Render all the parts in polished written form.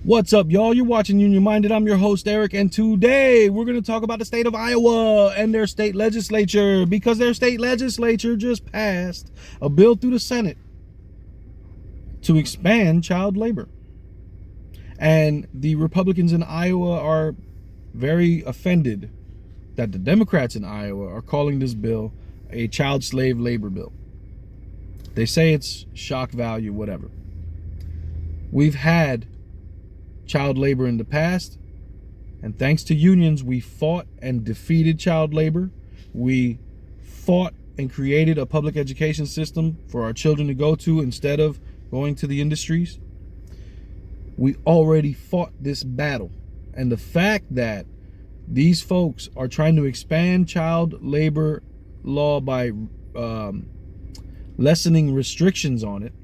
What's up, y'all? You're watching Union Minded. I'm your host, Eric, and today we're going to talk about the state of Iowa and their state legislature, because their state legislature just passed a bill through the Senate to expand child labor. And the Republicans in Iowa are very offended that the Democrats in Iowa are calling this bill a child slave labor bill. They say it's shock value, whatever. We've had child labor in the past, and thanks to unions, we fought and defeated child labor. We fought and created a public education system for our children to go to instead of going to the industries. We already fought this battle, and the fact that these folks are trying to expand child labor law by lessening restrictions on it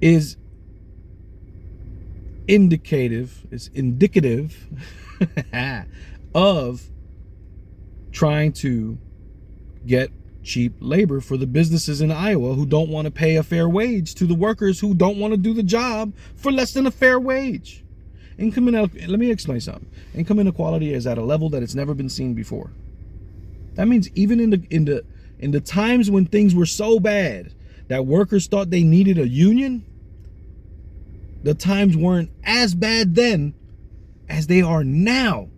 is indicative of trying to get cheap labor for the businesses in Iowa who don't want to pay a fair wage to the workers who don't want to do the job for less than a fair wage. Let me explain something. Income inequality is at a level that it's never been seen before. That means even in the times when things were so bad that workers thought they needed a union, the times weren't as bad then as they are now,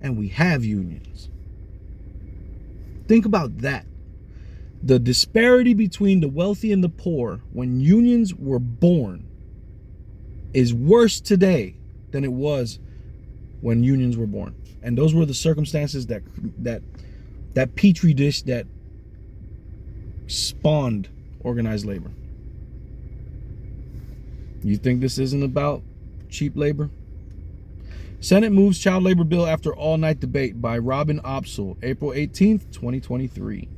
and we have unions. Think about that. The disparity between the wealthy and the poor when unions were born is worse today than it was when unions were born. And those were the circumstances that petri dish that spawned organized labor. You think this isn't about cheap labor? Senate moves child labor bill after all-night debate by Robin Opsel, April 18th, 2023.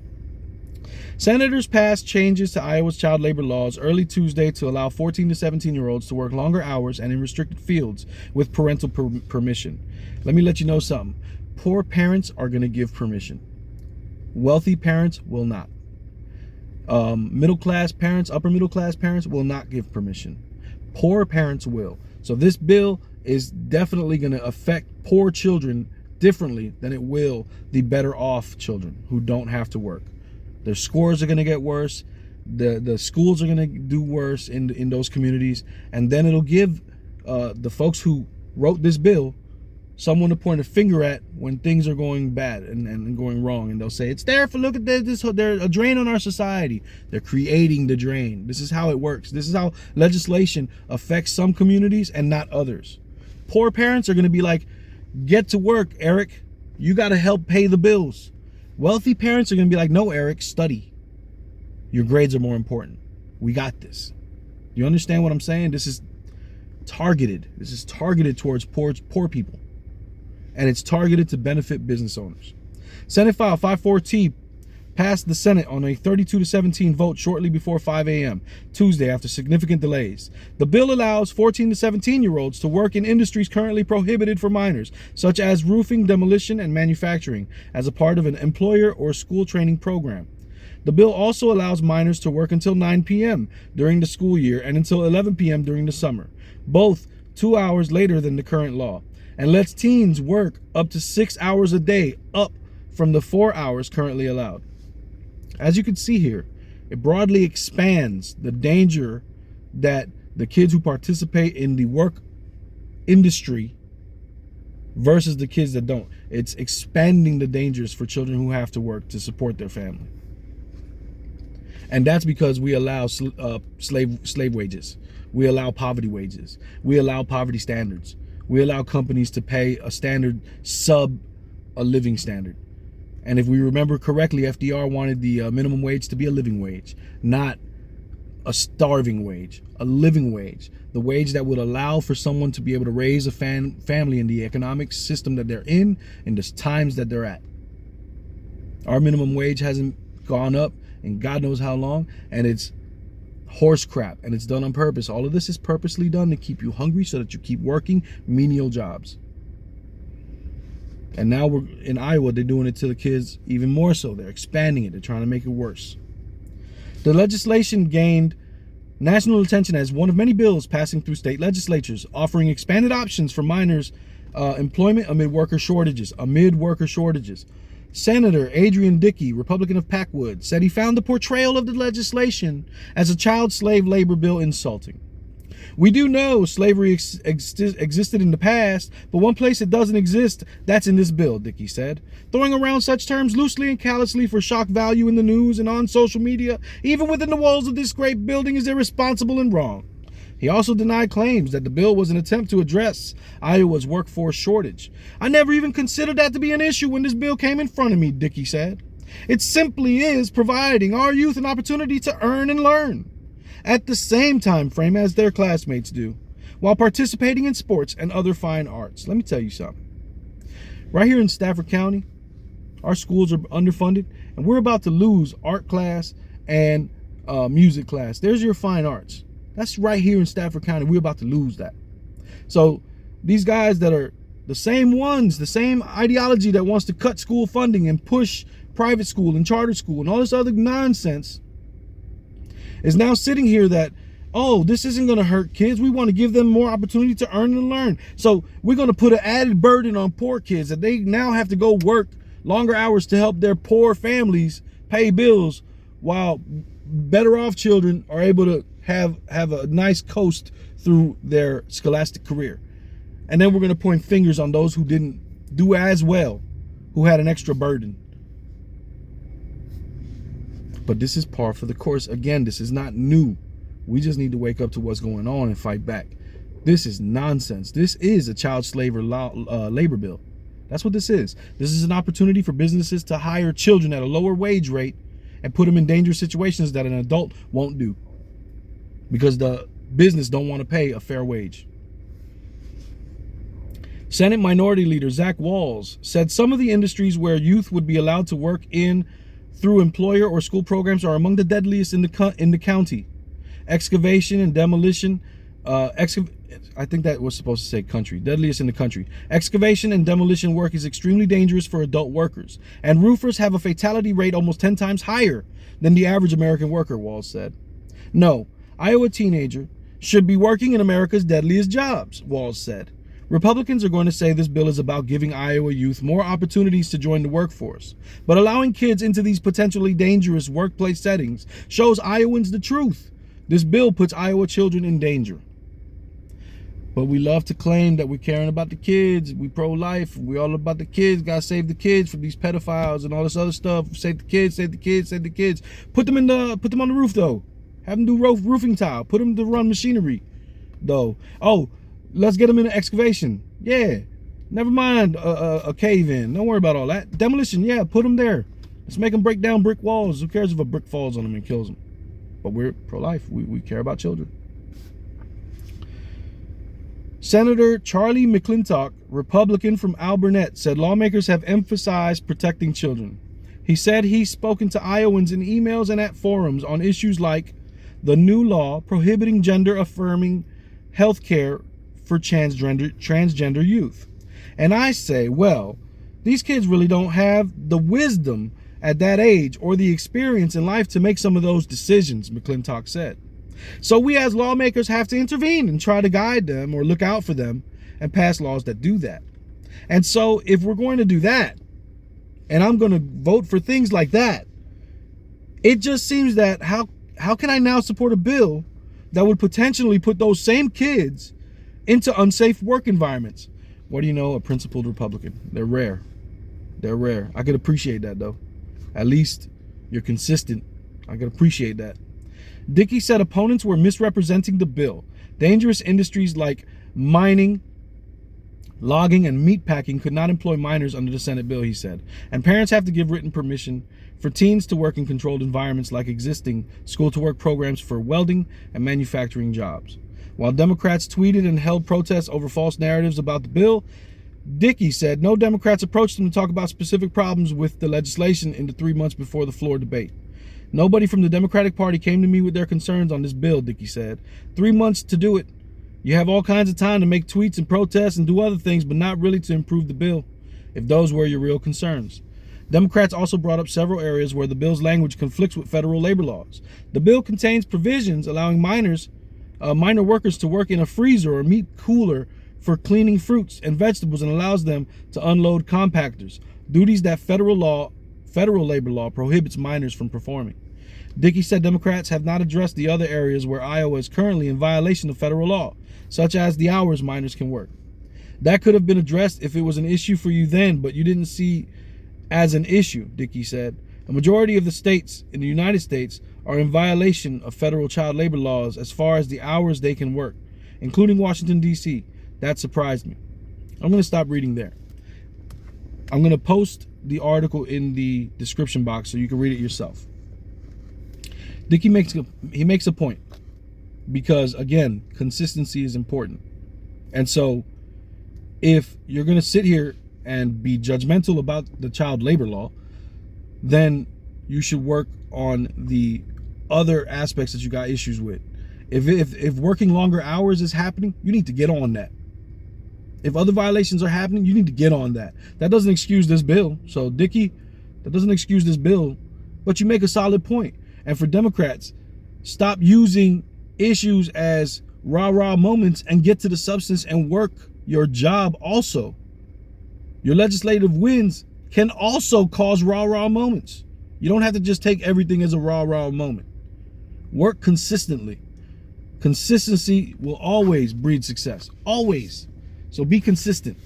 Senators passed changes to Iowa's child labor laws early Tuesday to allow 14 to 17-year-olds to work longer hours and in restricted fields with parental permission. Let me let you know something. Poor parents are going to give permission. Wealthy parents will not. Middle-class parents, upper-middle-class parents will not give permission. Poor parents will. So this bill is definitely going to affect poor children differently than it will the better off children who don't have to work. Their scores are going to get worse. The schools are going to do worse in those communities. And then it'll give the folks who wrote this bill someone to point a finger at when things are going bad and going wrong. And they'll say, it's there for, look at this, they're a drain on our society. They're creating the drain. This is how it works. This is how legislation affects some communities and not others. Poor parents are going to be like, get to work, Eric. You got to help pay the bills. Wealthy parents are going to be like, no, Eric, study. Your grades are more important. We got this. You understand what I'm saying? This is targeted. This is targeted towards poor people. And it's targeted to benefit business owners. Senate File 54T passed the Senate on a 32-17 vote shortly before 5 a.m. Tuesday after significant delays. The bill allows 14 to 17-year-olds to work in industries currently prohibited for minors, such as roofing, demolition, and manufacturing, as a part of an employer or school training program. The bill also allows minors to work until 9 p.m. during the school year and until 11 p.m. during the summer, both 2 hours later than the current law, and lets teens work up to 6 hours a day, up from the 4 hours currently allowed. As you can see here, it broadly expands the danger that the kids who participate in the work industry versus the kids that don't. It's expanding the dangers for children who have to work to support their family. And that's because we allow slave wages. We allow poverty wages. We allow poverty standards. We allow companies to pay a standard sub a living standard. And if we remember correctly, FDR wanted the minimum wage to be a living wage, not a starving wage, a living wage. The wage that would allow for someone to be able to raise a family in the economic system that they're in the times that they're at. Our minimum wage hasn't gone up in God knows how long, and it's horse crap, and it's done on purpose. All of this is purposely done to keep you hungry so that you keep working menial jobs. And now we're in Iowa, they're doing it to the kids even more so. They're expanding it. They're trying to make it worse. The legislation gained national attention as one of many bills passing through state legislatures, offering expanded options for minors' employment amid worker shortages. Senator Adrian Dickey, Republican of Packwood, said he found the portrayal of the legislation as a child slave labor bill insulting. We do know slavery existed in the past, but one place it doesn't exist, that's in this bill, Dickey said. Throwing around such terms loosely and callously for shock value in the news and on social media, even within the walls of this great building, is irresponsible and wrong. He also denied claims that the bill was an attempt to address Iowa's workforce shortage. I never even considered that to be an issue when this bill came in front of me, Dickey said. It simply is providing our youth an opportunity to earn and learn at the same time frame as their classmates do, while participating in sports and other fine arts. Let me tell you something. Right here in Stafford County, our schools are underfunded, and we're about to lose art class and music class. There's your fine arts. That's right here in Stafford County. We're about to lose that. So these guys that are the same ones, the same ideology that wants to cut school funding and push private school and charter school and all this other nonsense, is now sitting here that, oh, this isn't going to hurt kids. We want to give them more opportunity to earn and learn. So we're going to put an added burden on poor kids that they now have to go work longer hours to help their poor families pay bills, while better off children are able to have a nice coast through their scholastic career. And then we're going to point fingers on those who didn't do as well, who had an extra burden. But this is par for the course. Again, this is not new. We just need to wake up to what's going on and fight back. This is nonsense. This is a child labor bill. That's what this is. This is an opportunity for businesses to hire children at a lower wage rate and put them in dangerous situations that an adult won't do, because the business don't want to pay a fair wage. Senate Minority Leader Zach Walz said some of the industries where youth would be allowed to work in through employer or school programs are among the deadliest in the county. Excavation and demolition, I think that was supposed to say country, deadliest in the country. Excavation and demolition work is extremely dangerous for adult workers, and roofers have a fatality rate almost 10 times higher than the average American worker, Walz said. No Iowa teenager should be working in America's deadliest jobs, Walz said. Republicans are going to say this bill is about giving Iowa youth more opportunities to join the workforce, but allowing kids into these potentially dangerous workplace settings shows Iowans the truth. This bill puts Iowa children in danger. But we love to claim that we're caring about the kids, we pro-life, we all about the kids, gotta save the kids from these pedophiles and all this other stuff. Save the kids, save the kids, save the kids. Put them on the roof though. Have them do roofing tile. Put them to run machinery though. Oh, let's get them into excavation. Yeah, never mind a cave in. Don't worry about all that. Demolition, yeah, put them there. Let's make them break down brick walls. Who cares if a brick falls on them and kills them? But we're pro-life. We care about children. Senator Charlie McClintock, Republican from Alburnett, said lawmakers have emphasized protecting children. He said he's spoken to Iowans in emails and at forums on issues like the new law prohibiting gender-affirming health care for transgender youth. And I say, well, these kids really don't have the wisdom at that age or the experience in life to make some of those decisions, McClintock said. So we as lawmakers have to intervene and try to guide them or look out for them and pass laws that do that. And so if we're going to do that, and I'm going to vote for things like that, it just seems that how can I now support a bill that would potentially put those same kids into unsafe work environments? What do you know? A principled Republican. They're rare. They're rare. I could appreciate that though. At least you're consistent. I could appreciate that. Dickey said opponents were misrepresenting the bill. Dangerous industries like mining, logging, and meatpacking could not employ minors under the Senate bill, he said. And parents have to give written permission for teens to work in controlled environments like existing school-to-work programs for welding and manufacturing jobs. While Democrats tweeted and held protests over false narratives about the bill, Dickey said no Democrats approached him to talk about specific problems with the legislation in the 3 months before the floor debate. Nobody from the Democratic Party came to me with their concerns on this bill, Dickey said. 3 months to do it. You have all kinds of time to make tweets and protests and do other things, but not really to improve the bill, if those were your real concerns. Democrats also brought up several areas where the bill's language conflicts with federal labor laws. The bill contains provisions allowing minor workers to work in a freezer or meat cooler for cleaning fruits and vegetables, and allows them to unload compactors, duties that federal labor law prohibits minors from performing. Dickey said Democrats have not addressed the other areas where Iowa is currently in violation of federal law, such as the hours minors can work. That could have been addressed if it was an issue for you then, but you didn't see as an issue, Dickey said. A majority of the states in the United States are in violation of federal child labor laws as far as the hours they can work, including Washington, D.C. That surprised me. I'm going to stop reading there. I'm going to post the article in the description box so you can read it yourself. Dickey makes a point because, again, consistency is important. And so if you're going to sit here and be judgmental about the child labor law, then you should work on the other aspects that you got issues with. If working longer hours is happening, you need to get on that. If other violations are happening, you need to get on that. That doesn't excuse this bill. So Dickey, that doesn't excuse this bill, but you make a solid point. And for Democrats, stop using issues as rah-rah moments and get to the substance and work your job also. Your legislative wins can also cause rah-rah moments. You don't have to just take everything as a rah-rah moment. Work consistently. Consistency will always breed success. Always. So be consistent.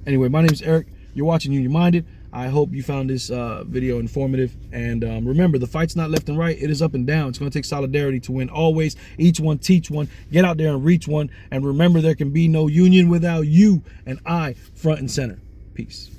Anyway, my name is Eric. You're watching Union Minded. I hope you found this video informative. And remember, the fight's not left and right. It is up and down. It's going to take solidarity to win always. Each one, teach one. Get out there and reach one. And remember, there can be no union without you and I front and center. Peace.